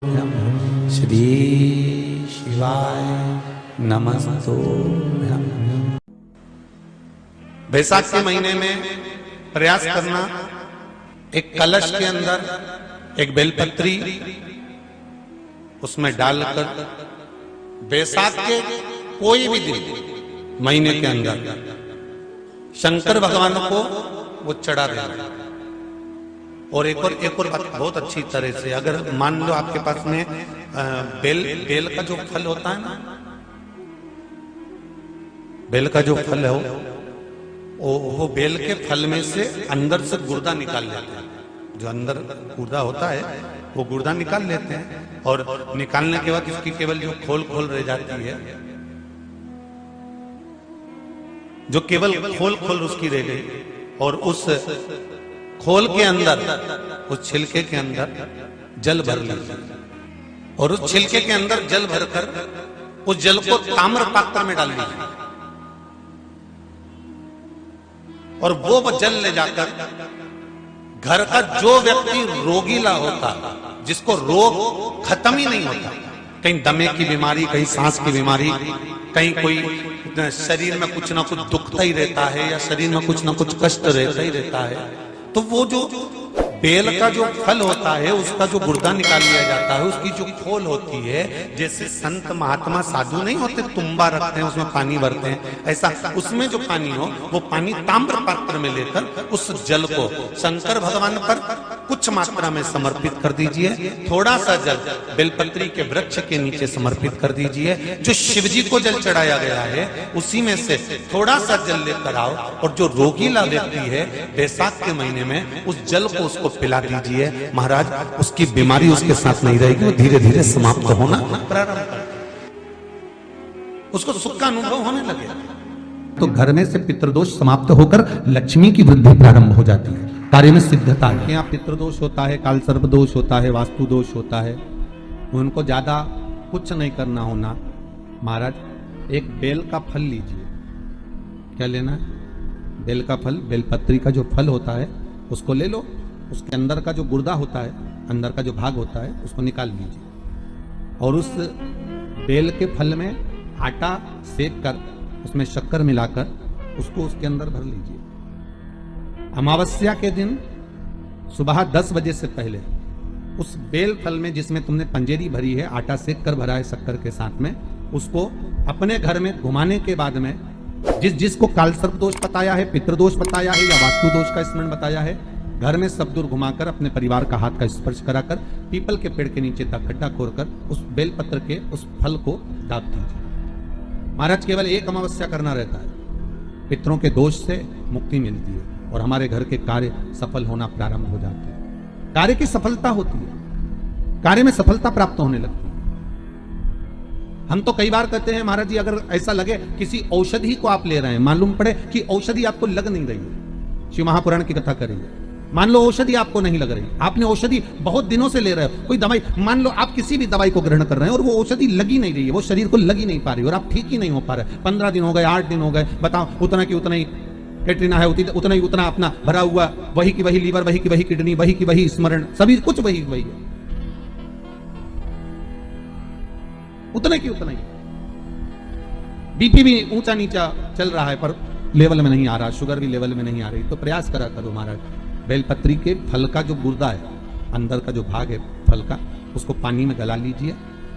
श्री शिवाय नमस्तुभ्यं। बैसाख के महीने में प्रयास करना, एक कलश के अंदर एक बेलपत्री उसमें डालकर बैसाख के कोई भी दिन महीने के अंदर शंकर भगवान को वो चढ़ा देना। और एक और बात बहुत अच्छी तरह से, अगर मान लो आपके पास में बेल का जो फल होता है ना, बेल का जो फल है वो बेल के फल में से अंदर से गुर्दा निकाल लेते हैं। जो अंदर गुर्दा होता है वो गुर्दा निकाल लेते हैं, और निकालने के बाद उसकी केवल जो खोल रह जाती है, जो केवल खोल उसकी रह गई, और उस खोल के अंदर, उस छिलके के अंदर जल भर लीजिए, और उस छिलके के अंदर जल भरकर उस जल को ताम्र पात्र में डाल लीजिए, और वो जल ले जाकर घर का जो व्यक्ति रोगीला होता, जिसको रोग खत्म ही नहीं होता, कहीं दमे की बीमारी, कहीं सांस की बीमारी, कहीं कोई शरीर में कुछ ना कुछ दुखता ही रहता है, या शरीर में कुछ ना कुछ कष्ट रहता ही रहता है, तो वो जो बेल का जो फल होता है उसका जो गुर्दा निकाल लिया जाता है, उसकी जो खोल होती है, जैसे संत महात्मा साधु नहीं होते, तुम्बा रखते हैं उसमें पानी भरते हैं, ऐसा उसमें जो पानी हो वो पानी ताम्र पात्र में लेकर उस जल को शंकर भगवान पर कुछ मात्रा में समर्पित कर दीजिए। थोड़ा सा जल बेलपत्री के वृक्ष के नीचे समर्पित कर दीजिए। जो शिव जी को जल चढ़ाया गया है उसी में से थोड़ा सा जल लेकर आओ, और जो रोगीला व्यक्ति है बैसाख के महीने में उस जल को उसको पिला दीजिए। महाराज, उसकी बीमारी उसके साथ नहीं रहेगी, वो धीरे धीरे समाप्त होना प्रारंभ कर, उसको सुख का अनुभव होने लगे, तो घर में से पितृदोष समाप्त होकर लक्ष्मी की वृद्धि प्रारंभ हो जाती है, कार्य में सिद्धता है। यहाँ पितृदोष होता है, काल सर्प दोष होता है, वास्तु दोष होता है, उनको ज्यादा कुछ नहीं करना होना। महाराज, एक बेल का फल लीजिए। क्या लेना है? बेल का फल, बेलपत्री का जो फल होता है उसको ले लो, उसके अंदर का जो गुर्दा होता है, अंदर का जो भाग होता है, उसको निकाल लीजिए, और उस बेल के फल में आटा सेक कर उसमें शक्कर मिलाकर उसको उसके अंदर भर लीजिए। अमावस्या के दिन सुबह 10 बजे से पहले उस बेल फल में, जिसमें तुमने पंजेरी भरी है, आटा सेक कर भरा है शक्कर के साथ में, उसको अपने घर में घुमाने के बाद में जिसको काल सर्प दोष बताया है, पितृदोष बताया है, या वास्तु दोष का स्मरण बताया है, घर में सब दूर घुमाकर अपने परिवार का हाथ का स्पर्श कराकर पीपल के पेड़ के नीचे तक गड्ढा खोदकर उस बेलपत्र के उस फल को दाब दीजिए। महाराज, केवल एक अमावस्या करना रहता है, पितरों के दोष से मुक्ति मिलती है और हमारे घर के कार्य सफल होना प्रारंभ हो जाते हैं। कार्य की सफलता होती है, कार्य में सफलता प्राप्त होने लगती है। हम तो कई बार कहते हैं महाराज जी, अगर ऐसा लगे किसी औषधि को आप ले रहे हैं, मालूम पड़े कि औषधि आपको लग नहीं रही है, शिव महापुराण की कथा करेंगे, मान लो औषधि आपको नहीं लग रही, आपने औषधि बहुत दिनों से ले रहे हो, कोई दवाई, मान लो आप किसी भी दवाई को ग्रहण कर रहे हैं और वो औषधि लगी नहीं रही है, वो शरीर को लगी नहीं पा रही, और आप ठीक ही नहीं हो पा रहे, 15 दिन हो गए, 8 दिन हो गए, बताओ, उतना की उतना ही कैटरीना है, उतना ही उतना अपना भरा हुआ, वही की वही लीवर, वही की वही किडनी, वही की वही स्मरण, सभी कुछ वही है, उतना की उतना ही। बीपी भी ऊंचा नीचा चल रहा है पर लेवल में नहीं आ रहा, शुगर भी लेवल में नहीं आ रही, तो प्रयास करा करो महाराज, बेलपत्री के फल का जो गुर्दा है, अंदर का जो भाग है फल का, उसको पानी में गला लीजिए,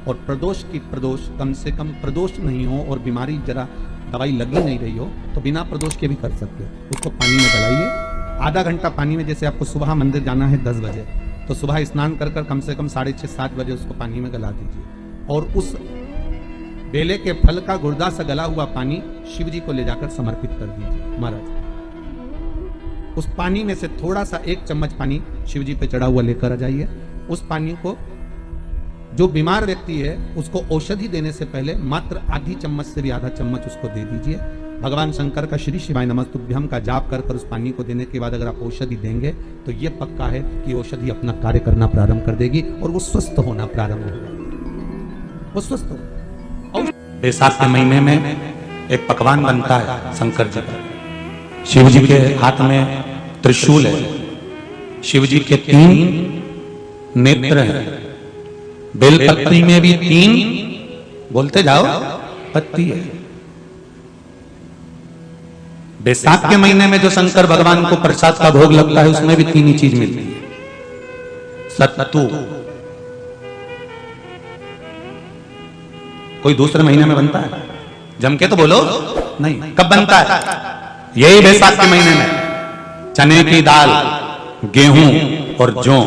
और प्रदोष कम से कम प्रदोष नहीं हो और बीमारी जरा दवाई लगी नहीं रही हो तो बिना प्रदोष के भी कर सकते हो, उसको पानी में गलाइए। आधा घंटा पानी में, जैसे आपको सुबह मंदिर जाना है 10 बजे, तो सुबह स्नान कर कम से कम 6:30-7 बजे उसको पानी में गला दीजिए, और उस बेले के फल का गुर्दा से गला हुआ पानी शिव जी को ले जाकर समर्पित कर दीजिए। महाराज, उस पानी में से थोड़ा सा 1 चम्मच पानी शिव जी पे चढ़ा हुआ लेकर आ जाइए। उस पानी को जो बीमार व्यक्ति है उसको औषधि देने से पहले मात्र आधी चम्मच से भी आधा चम्मच उसको दे दीजिए। भगवान शंकर का श्री शिवाय नमस्तुभ्यम का जाप कर उस पानी को देने के बाद अगर आप औषधि देंगे तो ये पक्का है कि औषधि अपना कार्य करना प्रारंभ कर देगी और वो स्वस्थ होना प्रारंभ होगा, वो स्वस्थ होगा। बैसाख के महीने में एक पकवान बनता है शंकर जी का। शिव जी के हाथ में त्रिशूल है, शिव जी के 3 नेत्र हैं, बेलपत्री में भी 3, बोलते जाओ, पत्ती है। बैसाख के महीने में जो शंकर भगवान को प्रसाद का भोग लगता है उसमें भी 3 ही चीज मिलती है। सत्तू कोई दूसरे महीने में बनता है? जम के तो बोलो नहीं। कब बनता है? यही बैसाख के महीने में। चने की दाल, गेहूं और जौ,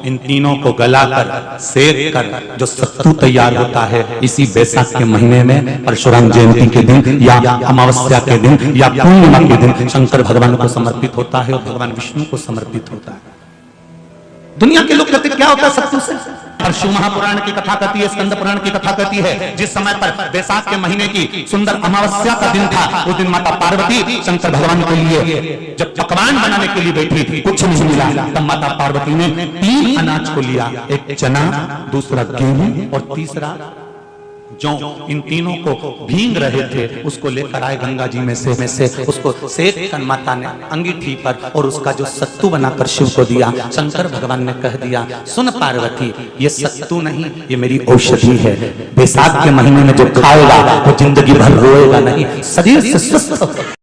इन तीनों को गलाकर सेक कर जो सत्तू तैयार होता है, इसी बैसाख के महीने में परशुराम जयंती के दिन या अमावस्या के दिन या पूर्णिमा के दिन शंकर भगवान को समर्पित होता है और भगवान विष्णु को समर्पित होता है। दुनिया के लोग कहते क्या होता है सत्तू से? परशु महापुराण की कथा कहती है, स्कंद पुराण की कथा कहती है, जिस समय पर बैसाख के महीने की सुंदर अमावस्या का दिन था, उस दिन माता पार्वती शंकर भगवान के लिए जब पकवान बनाने के लिए बैठी थी, कुछ नहीं मिला, तब माता पार्वती ने 3 अनाज को लिया, एक चना, दूसरा गेहूं और तीसरा जौ। इन तीनों को भींग रहे थे, उसको लेकर आए गंगा जी में से उसको सेक कर माता ने अंगीठी पर और उसका जो सत्तू बनाकर शिव को दिया। शंकर भगवान ने कह दिया, सुन पार्वती, ये सत्तू नहीं, ये मेरी औषधि है। बैसाख के महीने में जो खाएगा वो जिंदगी भर रोएगा नहीं, शरीर से स्वस्थ